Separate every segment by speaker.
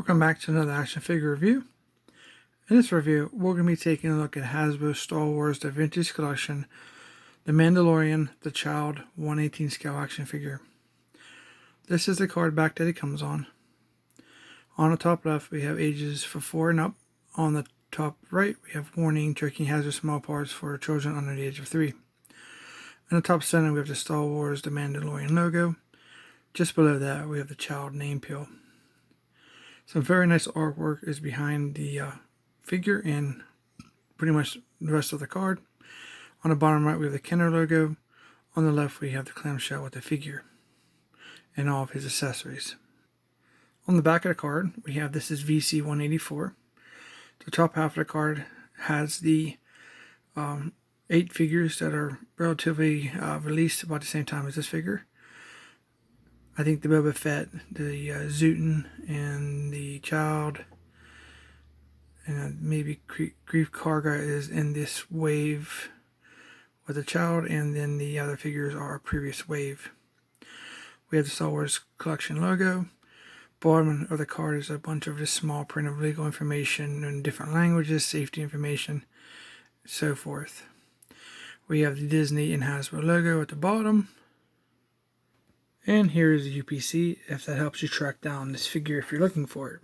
Speaker 1: Welcome back to another action figure review. In this review, we're going to be taking a look at Hasbro's Star Wars The Vintage Collection, The Mandalorian, The Child 1/18 scale action figure. This is the card back that it comes on. On the top left, we have ages for 4 and up. On the top right, we have warning, tracking hazardous small parts for children under the age of 3. In the top center, we have the Star Wars The Mandalorian logo. Just below that, we have the Child name peel. Some very nice artwork is behind the figure and pretty much the rest of the card. On the bottom right, we have the Kenner logo. On the left, we have the clamshell with the figure and all of his accessories. On the back of the card, we have this is VC184. The top half of the card has the 8 figures that are relatively released about the same time as this figure. I think the Boba Fett, the Zootin, and the Child, and maybe Grief Karga is in this wave with the Child, and then the other figures are a previous wave. We have the Star Wars Collection logo. Bottom of the card is a bunch of just small print of legal information in different languages, safety information, so forth. We have the Disney and Hasbro logo at the bottom. And here is the UPC, if that helps you track down this figure if you're looking for it.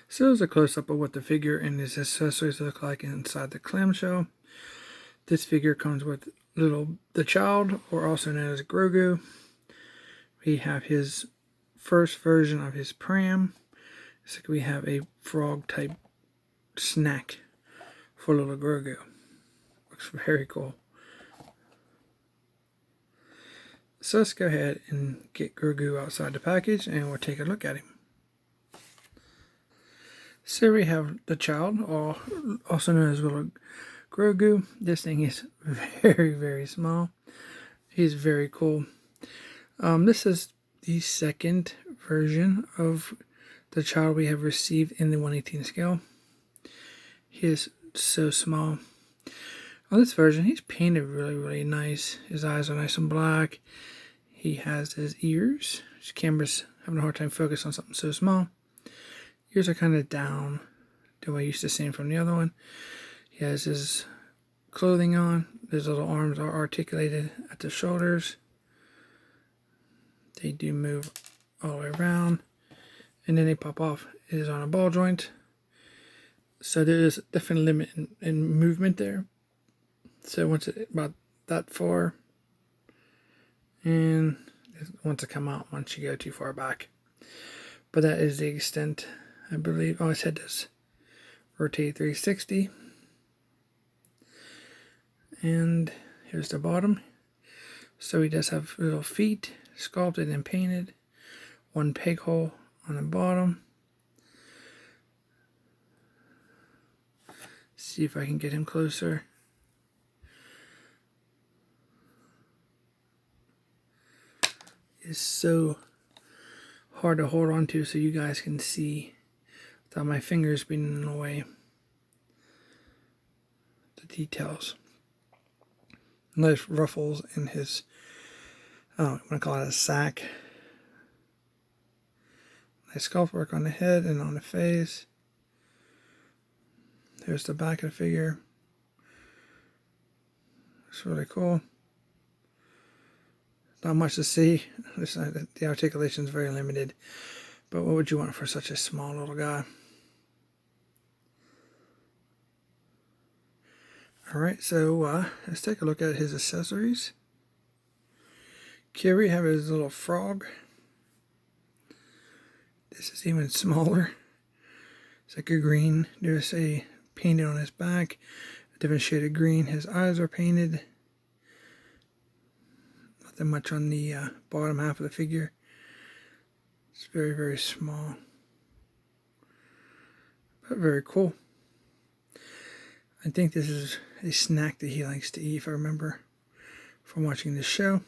Speaker 1: So there's a close-up of what the figure and his accessories look like inside the clamshell. This figure comes with the Child, or also known as Grogu. We have his first version of his Pram. So we have a frog-type snack for little Grogu. Looks very cool. So let's go ahead and get Grogu outside the package and we'll take a look at him. So we have the Child, also known as little Grogu. This thing is very, very small. He's very cool. This is the second version of the Child we have received in the 1/18 scale. He is so small. On this version, he's painted really, really nice. His eyes are nice and black. He has his ears. His camera's having a hard time focusing on something so small. Ears are kind of down the way I used to see him from the other one. He has his clothing on. His little arms are articulated at the shoulders. They do move all the way around. And then they pop off. It is on a ball joint. So there is a definite limit in movement there. So once it's about that far, and it wants to come out once you go too far back. But that is the extent, I believe. Oh, his head does rotate 360. And here's the bottom. So he does have little feet, sculpted and painted. One peg hole on the bottom. See if I can get him closer. Is so hard to hold on to so you guys can see without my fingers being in the way. The details. Nice ruffles in his, I want to call it a sack. Nice sculpt work on the head and on the face. There's the back of the figure. It's really cool. Not much to see. The articulation is very limited. But what would you want for such a small little guy? Alright, so let's take a look at his accessories. Here we have his little frog. This is even smaller. It's like a green. There's a painted on his back. A different shade of green. His eyes are painted. Nothing much on the bottom half of the figure. It's very, very small. But very cool. I think this is a snack that he likes to eat, if I remember from watching this show.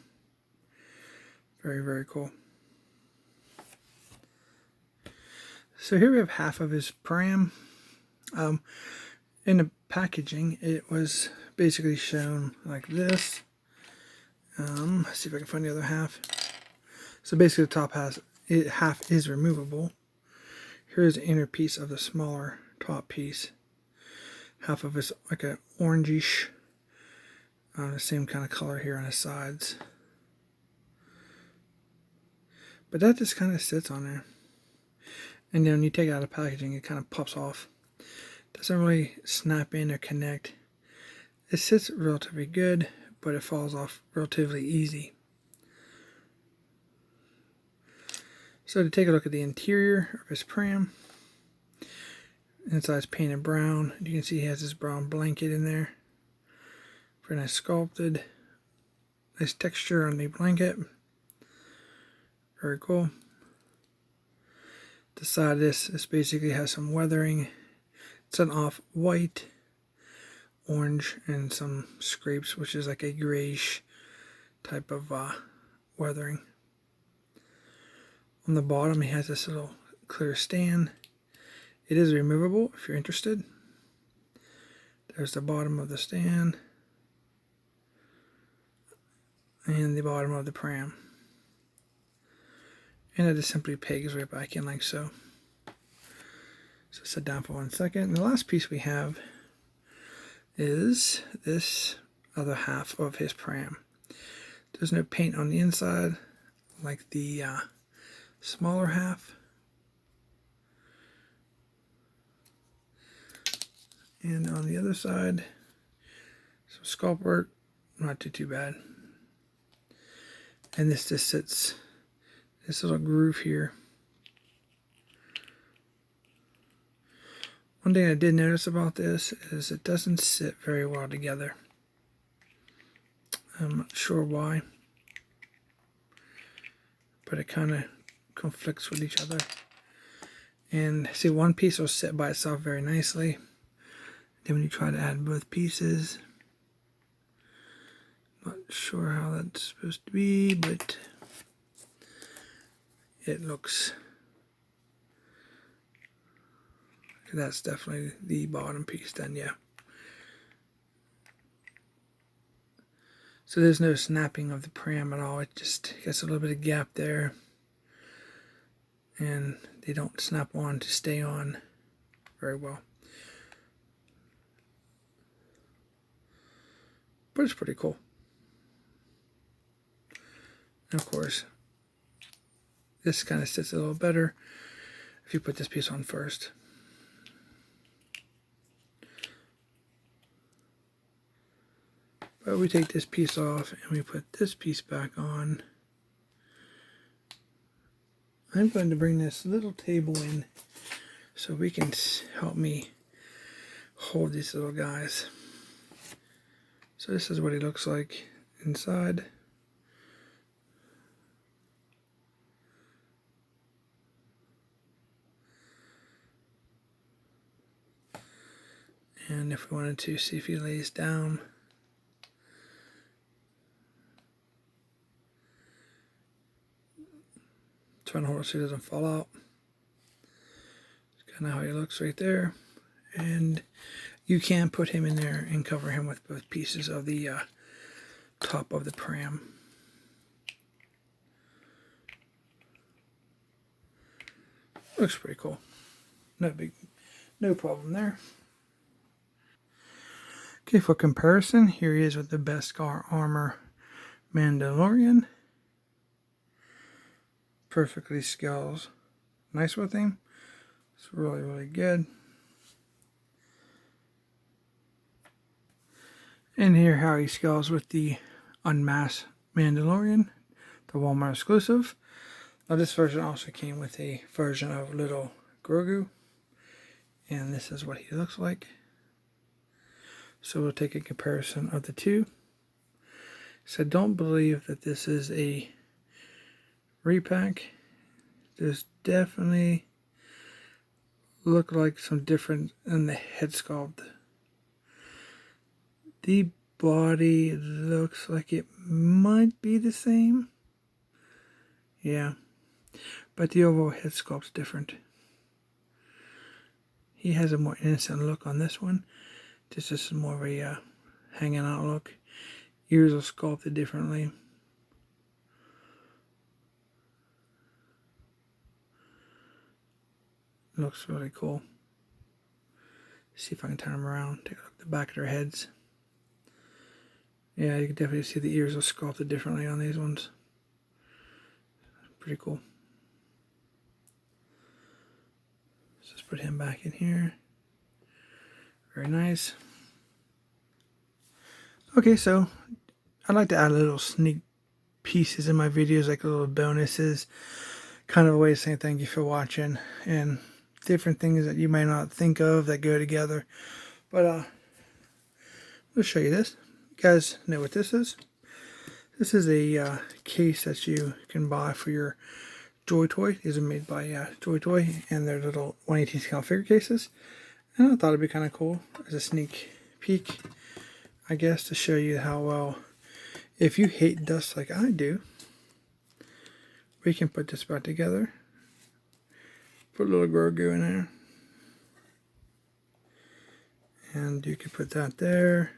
Speaker 1: Very, very cool. So here we have half of his Pram. In the packaging, it was basically shown like this. Let's see if I can find the other half. So basically the top has half is removable. Here's the inner piece of the smaller top piece. Half of it's like an orangish, the same kind of color here on the sides. But that just kind of sits on there. And then when you take it out of packaging, it kind of pops off. Doesn't really snap in or connect. It sits relatively good, but it falls off relatively easy. So to take a look at the interior of his pram, inside's painted brown. You can see he has this brown blanket in there. Very nice sculpted. Nice texture on the blanket. Very cool. The side of this basically has some weathering. It's an off-white, orange, and some scrapes, which is like a grayish type of weathering. On the bottom, he has this little clear stand. It is removable if you're interested. There's the bottom of the stand and the bottom of the pram. And it just simply pegs right back in like so. So sit down for 1 second. And the last piece we have is this other half of his pram. There's no paint on the inside like the smaller half. And on the other side, some sculpt work, not too bad. And this just sits, this little groove here. One thing I did notice about this is it doesn't sit very well together. I'm not sure why, but it kind of conflicts with each other. And see, one piece will sit by itself very nicely. Then when you try to add both pieces, not sure how that's supposed to be, but it looks, that's definitely the bottom piece then, yeah. So there's no snapping of the pram at all. It just gets a little bit of gap there. And they don't snap on to stay on very well. But it's pretty cool. And of course, this kind of sits a little better if you put this piece on first. But we take this piece off and we put this piece back on. I'm going to bring this little table in so we can help me hold these little guys. So this is what he looks like inside. And if we wanted to see if he lays down, trying to hold it so he doesn't fall out. It's kind of how he looks right there. And you can put him in there and cover him with both pieces of the top of the pram. Looks pretty cool. No problem there. Okay, for comparison, here he is with the Beskar Armor Mandalorian. Perfectly scales nice with him. It's really good. And here how he scales with the Unmasked Mandalorian, the Walmart exclusive. Now this version also came with a version of Little Grogu. And this is what he looks like. So we'll take a comparison of the two. So don't believe that this is a repack. There's definitely look like some difference in the head sculpt. The body looks like it might be the same. Yeah. But the overall head sculpt's different. He has a more innocent look on this one. This is more of a hanging out look. Ears are sculpted differently. Looks really cool. See if I can turn them around. Take a look at the back of their heads. Yeah, you can definitely see the ears are sculpted differently on these ones. Pretty cool. Let's just put him back in here. Very nice. Okay, so I like to add little sneak pieces in my videos, like little bonuses, kind of a way to say thank you for watching, and different things that you may not think of that go together. But let's show you this. You guys know what this is? This is a case that you can buy for your Joy Toy. These are made by Joy Toy, and they're little 1/18 scale figure cases. And I thought it'd be kind of cool as a sneak peek, I guess, to show you how well, if you hate dust like I do, we can put this back together. Put a little Grogu in there. And you can put that there.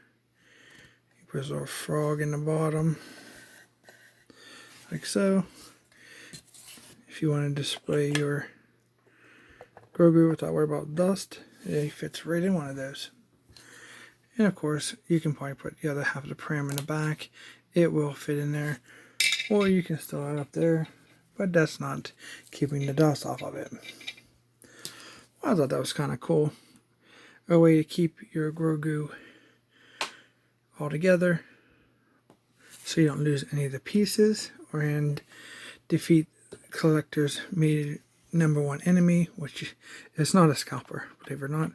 Speaker 1: You put a little frog in the bottom. Like so. If you want to display your Grogu without worrying about dust, it fits right in one of those. And of course, you can probably put the other half of the Pram in the back. It will fit in there. Or you can still add it up there, but that's not keeping the dust off of it. Well, I thought that was kind of cool. A way to keep your Grogu all together so you don't lose any of the pieces and defeat collector's #1 enemy, which is not a scalper, believe it or not,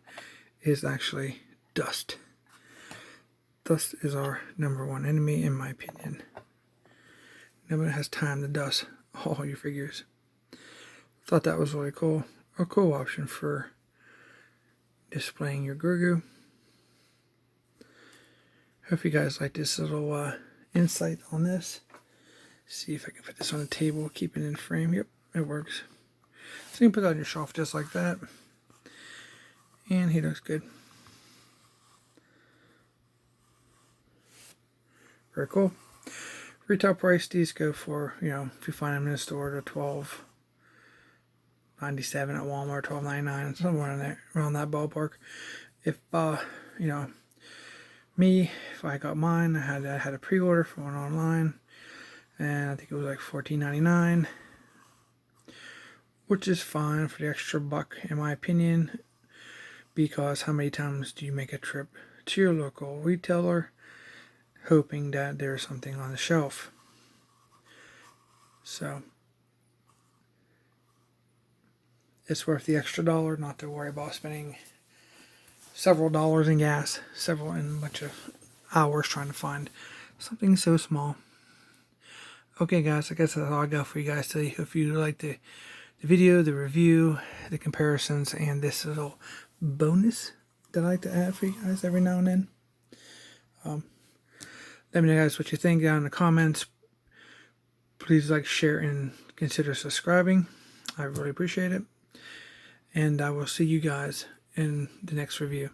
Speaker 1: is actually dust. Dust is our #1 enemy, in my opinion. Nobody has time to dust all your figures. Thought that was really cool. A cool option for displaying your Grogu. Hope you guys like this little insight on this. See if I can put this on the table, keep it in frame. Yep, it works. So you can put that on your shelf just like that. And he looks good. Very cool. Retail price, these go for, if you find them in the store, they're $12.97 at Walmart, $12.99, somewhere in there, around that ballpark. If me, if I got mine, I had a pre-order for one online, and I think it was like $14.99, which is fine for the extra buck, in my opinion, because how many times do you make a trip to your local retailer hoping that there's something on the shelf? So it's worth the extra $1 not to worry about spending several dollars in gas, and a bunch of hours trying to find something so small. Okay guys, I guess that's all I got for you guys today. If you like the video, the review, the comparisons, and this little bonus that I like to add for you guys every now and then. Let me know guys what you think down in the comments. Please like, share, and consider subscribing. I really appreciate it. And I will see you guys in the next review.